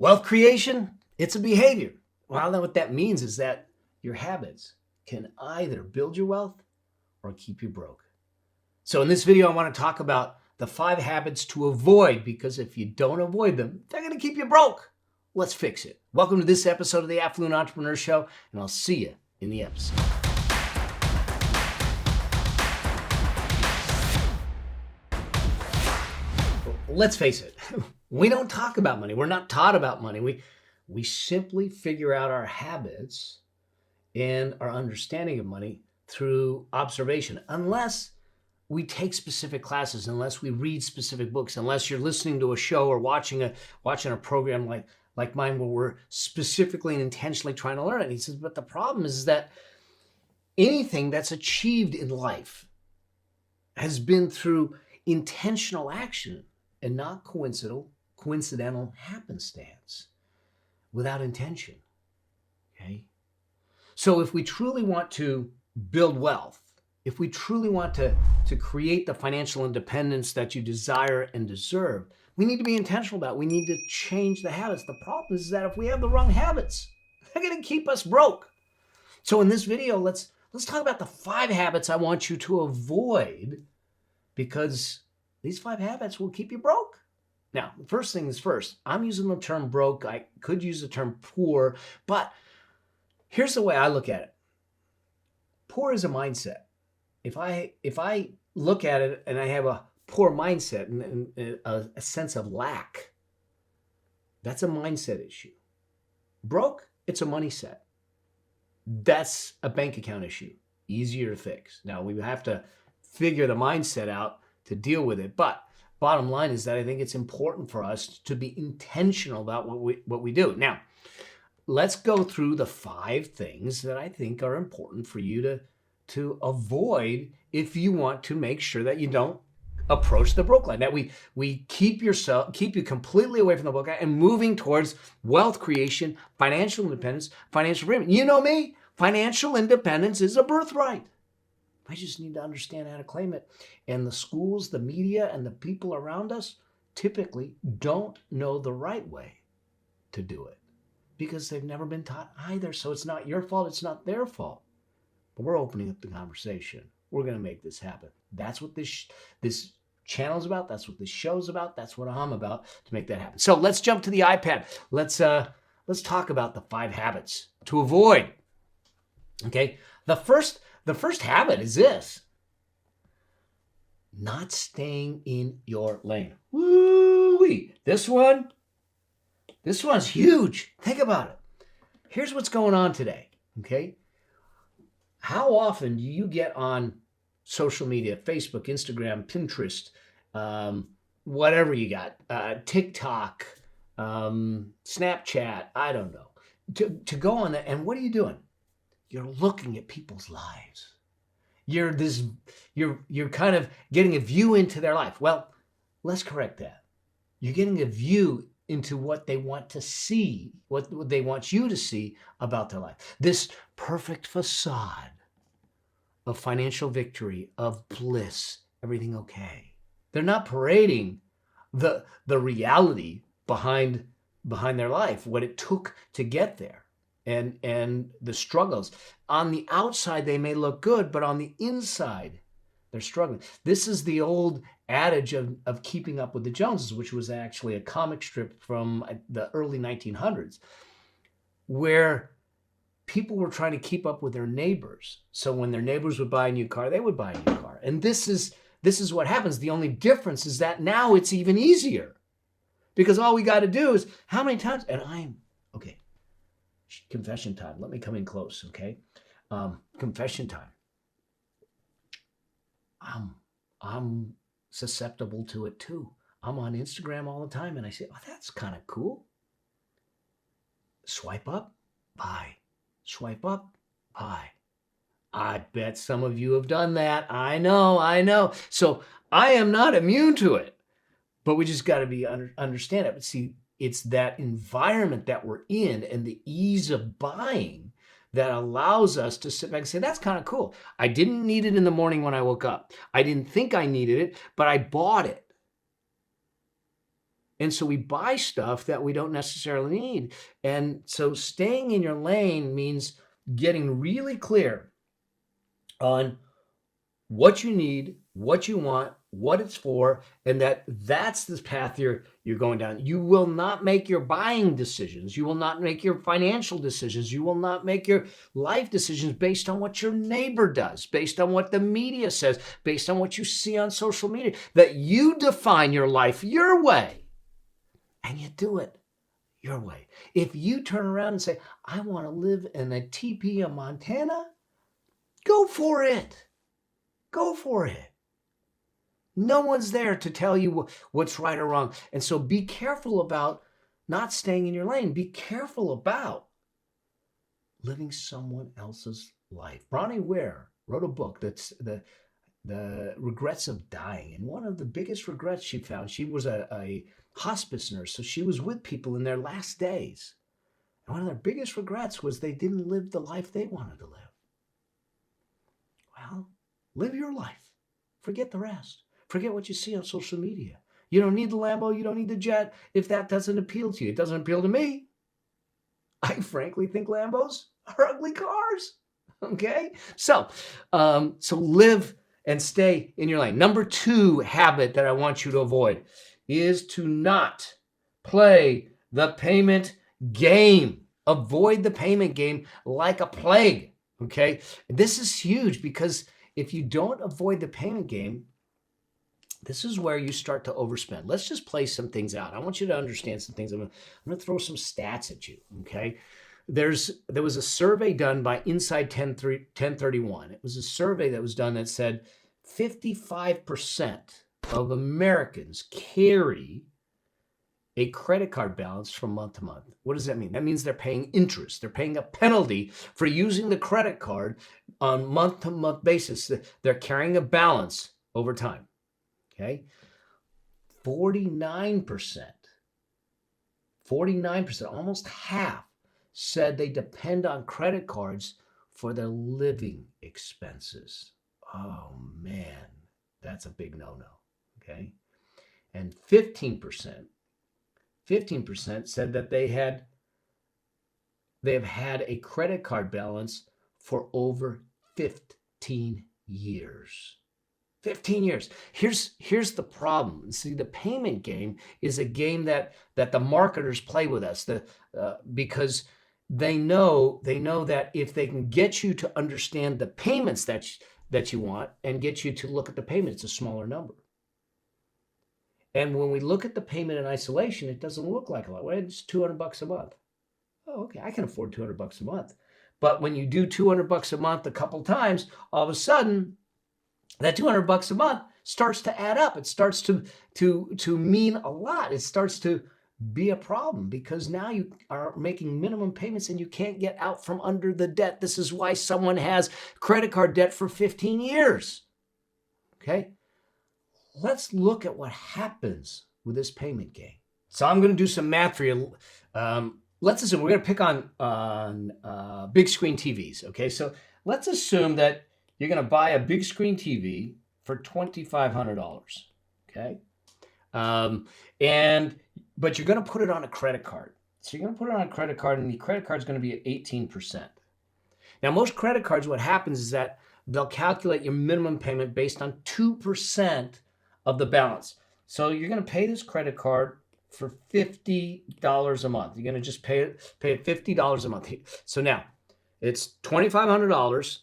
Wealth creation, it's a behavior. Well, what that means is that your habits can either build your wealth or keep you broke. So in this video, I want to talk about the 5 habits to avoid, because if you don't avoid them, they're going to keep you broke. Let's fix it. Welcome to this episode of the Affluent Entrepreneur Show, and I'll see you in the episode. Let's face it, we don't talk about money. We're not taught about money. We simply figure out our habits and our understanding of money through observation, unless we take specific classes, unless we read specific books, unless you're listening to a show or watching a program like mine where we're specifically and intentionally trying to learn it. And he says, but the problem is that anything that's achieved in life has been through intentional action and not coincidental happenstance without intention, okay? So if we truly want to build wealth, if we truly want to create the financial independence that you desire and deserve, we need to be intentional about it. We need to change the habits. The problem is that if we have the wrong habits, they're going to keep us broke. So in this video, let's talk about the 5 habits I want you to avoid, because these 5 habits will keep you broke. Now, the first thing is first. I'm using the term broke. I could use the term poor, but here's the way I look at it. Poor is a mindset. If I look at it and I have a poor mindset and a sense of lack, that's a mindset issue. Broke, it's a money set. That's a bank account issue. Easier to fix. Now, we have to figure the mindset out to deal with it. But bottom line is that I think it's important for us to be intentional about what we do. Now, let's go through the 5 things that I think are important for you to avoid if you want to make sure that you don't approach the broke line, that we keep you completely away from the broke line and moving towards wealth creation, financial independence, financial freedom. You know me, financial independence is a birthright. I just need to understand how to claim it. And the schools, the media, and the people around us typically don't know the right way to do it because they've never been taught either. So it's not your fault. It's not their fault. But we're opening up the conversation. We're going to make this happen. That's what this channel is about. That's what this show is about. That's what I'm about to make that happen. So let's jump to the iPad. Let's talk about the 5 habits to avoid. Okay. The first habit is this: not staying in your lane. Woo-wee. This one's huge. Think about it. Here's what's going on today, okay? How often do you get on social media, Facebook, Instagram, Pinterest, whatever you got, TikTok, Snapchat, I don't know, to go on that, and what are you doing? You're looking at people's lives. You're kind of getting a view into their life. Well, let's correct that. You're getting a view into what they want to see, what they want you to see about their life. This perfect facade of financial victory, of bliss, everything okay. They're not parading the reality behind their life, what it took to get there. And the struggles. On the outside, they may look good, but on the inside, they're struggling. This is the old adage of keeping up with the Joneses, which was actually a comic strip from the early 1900s, where people were trying to keep up with their neighbors. So when their neighbors would buy a new car, they would buy a new car. And this is what happens. The only difference is that now it's even easier, because all we got to do is how many times, and okay. Confession time. Let me come in close, okay? Confession time. I'm susceptible to it too. I'm on Instagram all the time, and I say, "Oh, that's kind of cool." Swipe up, buy. Swipe up, buy. I bet some of you have done that. I know. So I am not immune to it, but we just got to understand it. But see, it's that environment that we're in and the ease of buying that allows us to sit back and say, that's kind of cool. I didn't need it in the morning when I woke up. I didn't think I needed it, but I bought it. And so we buy stuff that we don't necessarily need. And so staying in your lane means getting really clear on what you need, what you want, what it's for, and that's the path you're going down. You will not make your buying decisions. You will not make your financial decisions. You will not make your life decisions based on what your neighbor does, based on what the media says, based on what you see on social media. That you define your life your way, and you do it your way. If you turn around and say, I want to live in a teepee in Montana, go for it. Go for it. No one's there to tell you what's right or wrong. And so be careful about not staying in your lane. Be careful about living someone else's life. Bronnie Ware wrote a book that's the regrets of dying. And one of the biggest regrets she found, she was a hospice nurse. So she was with people in their last days. And one of their biggest regrets was they didn't live the life they wanted to live. Well, live your life. Forget the rest. Forget what you see on social media. You don't need the Lambo. You don't need the jet if that doesn't appeal to you. It doesn't appeal to me. I frankly think Lambos are ugly cars. Okay? So live and stay in your lane. Number 2 habit that I want you to avoid is to not play the payment game. Avoid the payment game like a plague. Okay? This is huge because if you don't avoid the payment game, this is where you start to overspend. Let's just play some things out. I want you to understand some things. I'm going to throw some stats at you, okay? There was a survey done by Inside 1031. It was a survey that was done that said 55% of Americans carry a credit card balance from month to month. What does that mean? That means they're paying interest. They're paying a penalty for using the credit card on month-to-month basis. They're carrying a balance over time. Okay? 49%, almost half, said they depend on credit cards for their living expenses. Oh man, that's a big no-no. Okay? And 15% said that they have had a credit card balance for over 15 years. 15 years. Here's the problem. See, the payment game is a game that the marketers play with us because they know that if they can get you to understand the payments that you want and get you to look at the payment, it's a smaller number. And when we look at the payment in isolation, it doesn't look like a lot. Well, it's $200 a month. Oh, okay, I can afford $200 a month. But when you do $200 a month a couple times, all of a sudden, that $200 a month starts to add up. It starts to mean a lot. It starts to be a problem because now you are making minimum payments and you can't get out from under the debt. This is why someone has credit card debt for 15 years. Okay? Let's look at what happens with this payment game. So I'm going to do some math for you. Let's assume we're going to pick on big screen TVs. Okay, so let's assume that you're going to buy a big screen TV for $2,500. Okay, but you're going to put it on a credit card. So you're going to put it on a credit card, and the credit card is going to be at 18%. Now, most credit cards, what happens is that they'll calculate your minimum payment based on 2% of the balance. So you're going to pay this credit card for $50 a month. You're going to just pay it $50 a month. So now it's $2,500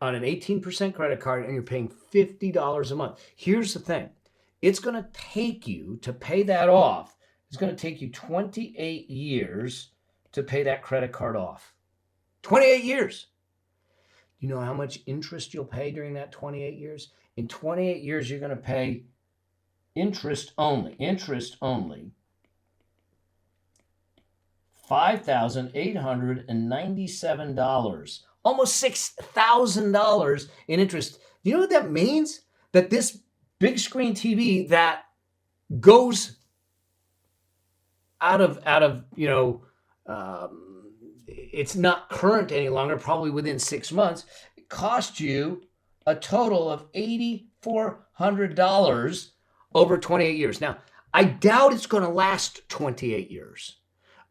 on an 18% credit card, and you're paying $50 a month. Here's the thing. It's going to take you to pay that off. It's going to take you 28 years to pay that credit card off. 28 years. You know how much interest you'll pay during that 28 years? In 28 years, you're going to pay interest only, $5,897, almost $6,000 in interest. You know what that means? That this big screen TV that goes out of it's not current any longer, probably within 6 months, it cost you a total of $8,400 over 28 years. Now, I doubt it's going to last 28 years.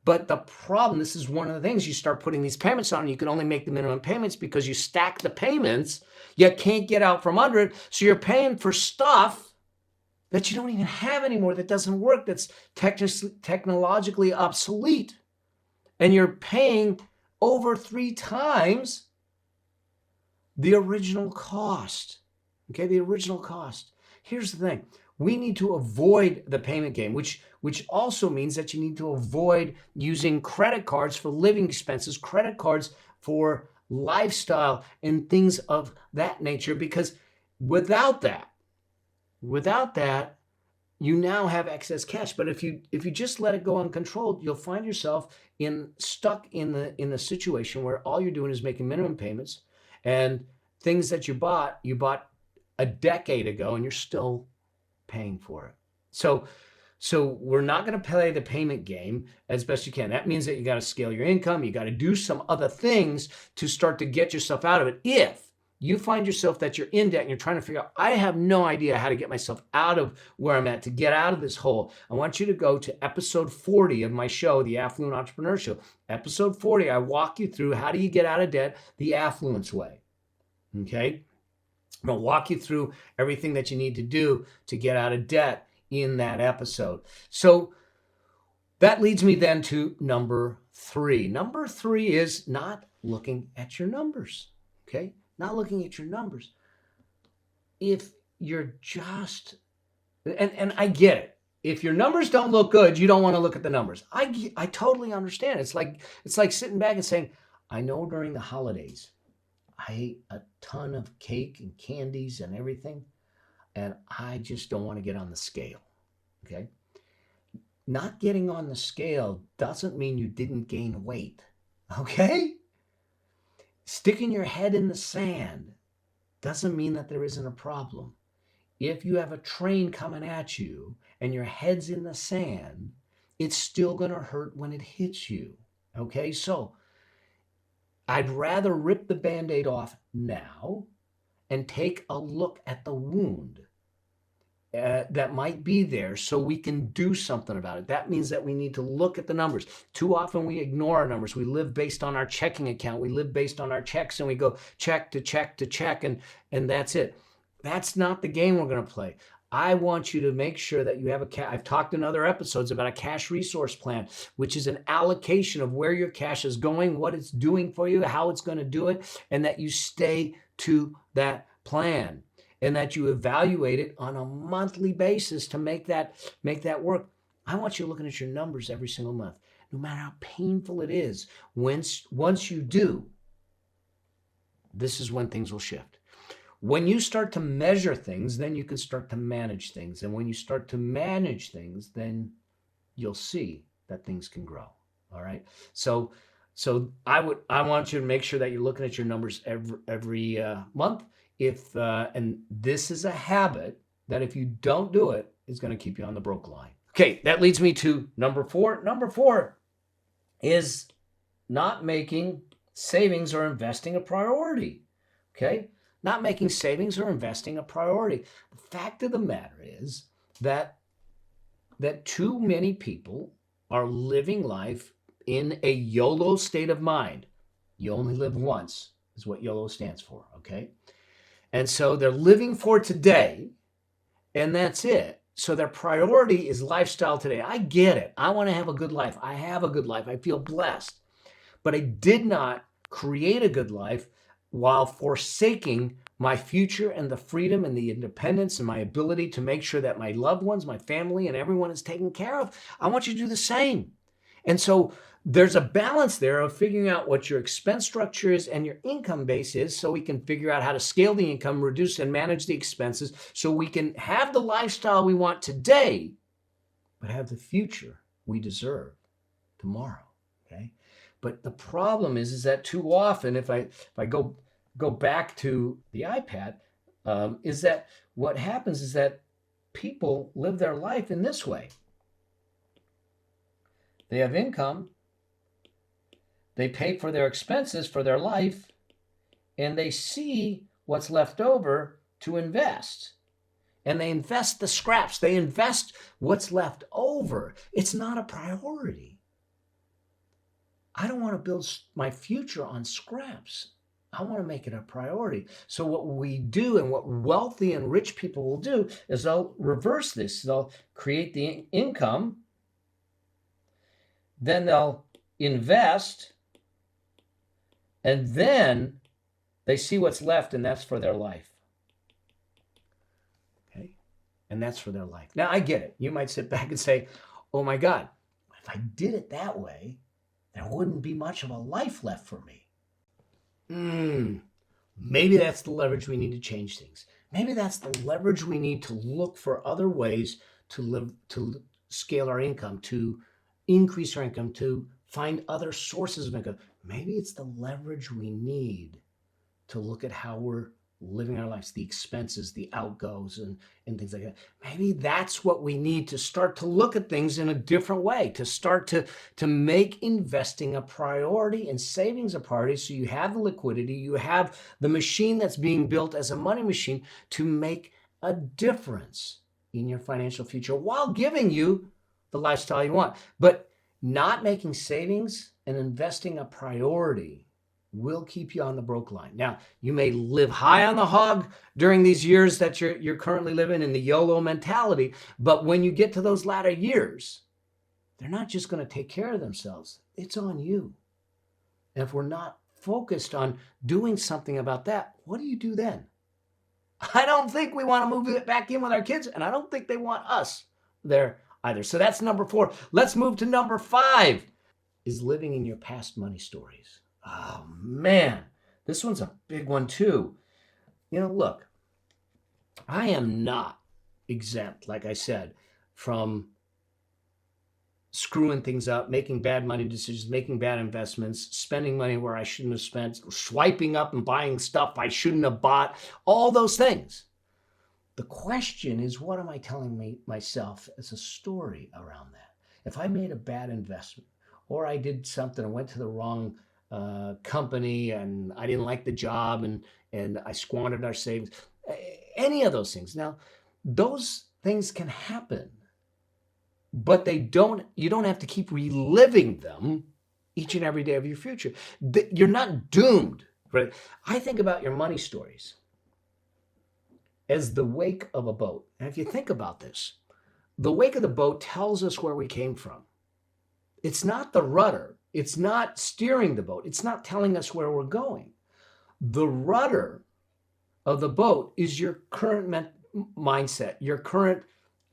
But the problem, this is one of the things, you start putting these payments on, you can only make the minimum payments because you stack the payments, yet can't get out from under it. So you're paying for stuff that you don't even have anymore, that doesn't work, that's technologically obsolete. And you're paying over 3 times the original cost. Okay, the original cost. Here's the thing. We need to avoid the payment game, which also means that you need to avoid using credit cards for living expenses, credit cards for lifestyle and things of that nature, because without that, you now have excess cash. But if you just let it go uncontrolled, you'll find yourself stuck in the situation where all you're doing is making minimum payments, and things that you bought a decade ago, and you're still paying for it. So we're not going to play the payment game as best you can. That means that you got to scale your income. You got to do some other things to start to get yourself out of it. If you find yourself that you're in debt and you're trying to figure out, I have no idea how to get myself out of where I'm at, to get out of this hole, I want you to go to episode 40 of my show, The Affluent Entrepreneur Show. Episode 40, I walk you through how do you get out of debt the affluence way. Okay? I'm going to walk you through everything that you need to do to get out of debt in that episode. So that leads me then to number 3. Number 3 is not looking at your numbers. Okay? Not looking at your numbers. If you're just, and I get it. If your numbers don't look good, you don't want to look at the numbers. I totally understand. It's like sitting back and saying, I know during the holidays, I ate a ton of cake and candies and everything, and I just don't want to get on the scale, okay? Not getting on the scale doesn't mean you didn't gain weight, okay? Sticking your head in the sand doesn't mean that there isn't a problem. If you have a train coming at you and your head's in the sand, it's still going to hurt when it hits you, okay? So I'd rather rip the Band-Aid off now and take a look at the wound that might be there so we can do something about it. That means that we need to look at the numbers. Too often we ignore our numbers. We live based on our checking account. We live based on our checks, and we go check to check to check, and that's it. That's not the game we're going to play. I want you to make sure that you have I've talked in other episodes about a cash resource plan, which is an allocation of where your cash is going, what it's doing for you, how it's going to do it, and that you stay to that plan and that you evaluate it on a monthly basis to make that work. I want you looking at your numbers every single month, no matter how painful it is. Once you do, this is when things will shift. When you start to measure things, then you can start to manage things. And when you start to manage things, then you'll see that things can grow. All right. So I want you to make sure that you're looking at your numbers every month. And this is a habit that if you don't do it, is going to keep you on the broke line. Okay, that leads me to number 4. Number 4 is not making savings or investing a priority. Okay. Not making savings or investing a priority. The fact of the matter is that too many people are living life in a YOLO state of mind. You only live once is what YOLO stands for, okay? And so they're living for today, and that's it. So their priority is lifestyle today. I get it. I want to have a good life. I have a good life. I feel blessed. But I did not create a good life while forsaking my future and the freedom and the independence and my ability to make sure that my loved ones, my family, and everyone is taken care of. I want you to do the same. And so there's a balance there of figuring out what your expense structure is and your income base is, so we can figure out how to scale the income, reduce and manage the expenses, so we can have the lifestyle we want today, but have the future we deserve tomorrow. Okay. But the problem is that too often, if I go back to the iPad, is that what happens is that people live their life in this way. They have income, they pay for their expenses for their life, and they see what's left over to invest. and they invest the scraps. They invest what's left over. It's not a priority. I don't want to build my future on scraps. I want to make it a priority. So what we do, and what wealthy and rich people will do, is they'll reverse this. They'll create the income, then they'll invest, and then they see what's left, and that's for their life. Okay? And that's for their life. Now, I get it. You might sit back and say, oh my God, if I did it that way, there wouldn't be much of a life left for me. Maybe that's the leverage we need to change things. Maybe that's the leverage we need to look for other ways to live, to scale our income, to increase our income, to find other sources of income. Maybe it's the leverage we need to look at how we're living our lives, the expenses, the outgoes, and things like that. Maybe that's what we need to start to look at things in a different way, to start to make investing a priority and savings a priority, so you have the liquidity, you have the machine that's being built as a money machine to make a difference in your financial future while giving you the lifestyle you want. But not making savings and investing a priority will keep you on the broke line. Now, you may live high on the hog during these years that you're currently living in the YOLO mentality, but when you get to those latter years, they're not just going to take care of themselves. It's on you. And if we're not focused on doing something about that, what do you do then? I don't think we want to move it back in with our kids, and I don't think they want us there either. So that's number 4. Let's move to number 5, is living in your past money stories. Oh man, this one's a big one too. Look, I am not exempt, like I said, from screwing things up, making bad money decisions, making bad investments, spending money where I shouldn't have spent, swiping up and buying stuff I shouldn't have bought, all those things. The question is, what am I telling myself as a story around that? If I made a bad investment, or I did something and went to the wrong company, and I didn't like the job, and I squandered our savings, any of those things. Now, those things can happen, but you don't have to keep reliving them each and every day of your future. You're not doomed, right? I think about your money stories as the wake of a boat. And if you think about this, the wake of the boat tells us where we came from. It's not the rudder. It's not steering the boat. It's not telling us where we're going. The rudder of the boat is your current mindset, your current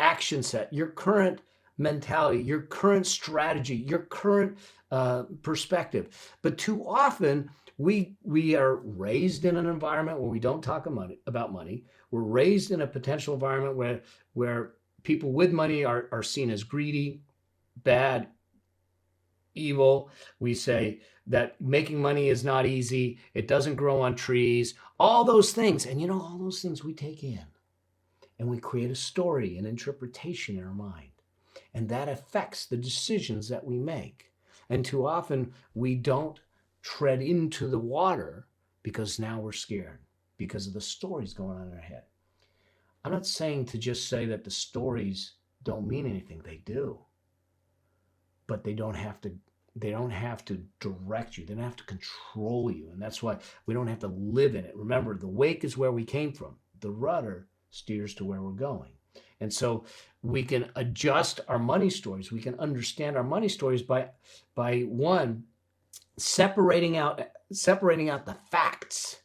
action set, your current mentality, your current strategy, your current perspective. But too often, we are raised in an environment where we don't talk about money. We're raised in a potential environment where people with money are seen as greedy, bad, evil. We say that making money is not easy. It doesn't grow on trees. All those things. And all those things we take in. And we create a story, an interpretation in our mind. And that affects the decisions that we make. And too often we don't tread into the water because now we're scared because of the stories going on in our head. I'm not saying to just say that the stories don't mean anything. They do. But they don't have to direct you. They don't have to control you. And that's why we don't have to live in it. Remember, the wake is where we came from. The rudder steers to where we're going. And so we can adjust our money stories. We can understand our money stories by one, separating out the facts.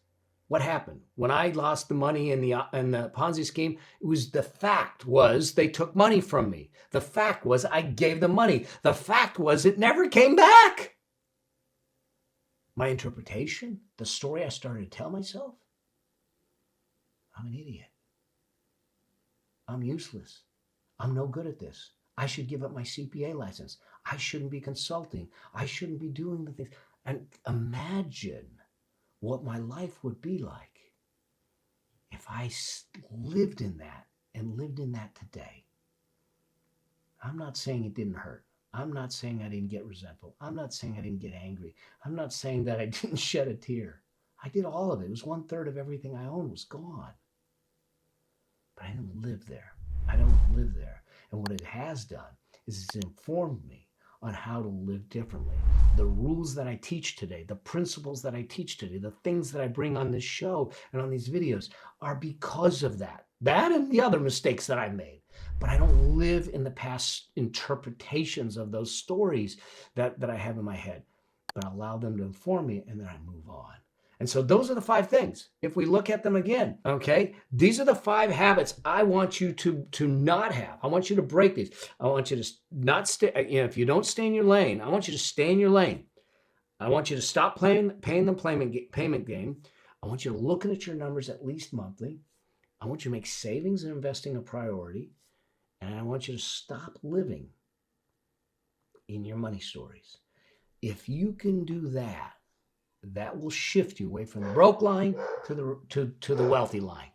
What happened when I lost the money in the Ponzi scheme? The fact was they took money from me. The fact was I gave them money. The fact was it never came back. My interpretation, the story I started to tell myself, I'm an idiot. I'm useless. I'm no good at this. I should give up my CPA license. I shouldn't be consulting. I shouldn't be doing the things. And imagine what my life would be like if I lived in that and lived in that today. I'm not saying it didn't hurt. I'm not saying I didn't get resentful. I'm not saying I didn't get angry. I'm not saying that I didn't shed a tear. I did all of it. It was 1/3 of everything I owned was gone. but I didn't live there. I don't live there. And what it has done is it's informed me on how to live differently. The rules that I teach today, the principles that I teach today, the things that I bring on this show and on these videos are because of that. That and the other mistakes that I made. But I don't live in the past interpretations of those stories that I have in my head, but I allow them to inform me, and then I move on. And so those are the 5 things. If we look at them again, okay, these are the 5 habits I want you to not have. I want you to break these. I want you to not stay, if you don't stay in your lane, I want you to stay in your lane. I want you to stop paying the payment game. I want you to look at your numbers at least monthly. I want you to make savings and investing a priority. And I want you to stop living in your money stories. If you can do that, that will shift you away from the broke line to the wealthy line.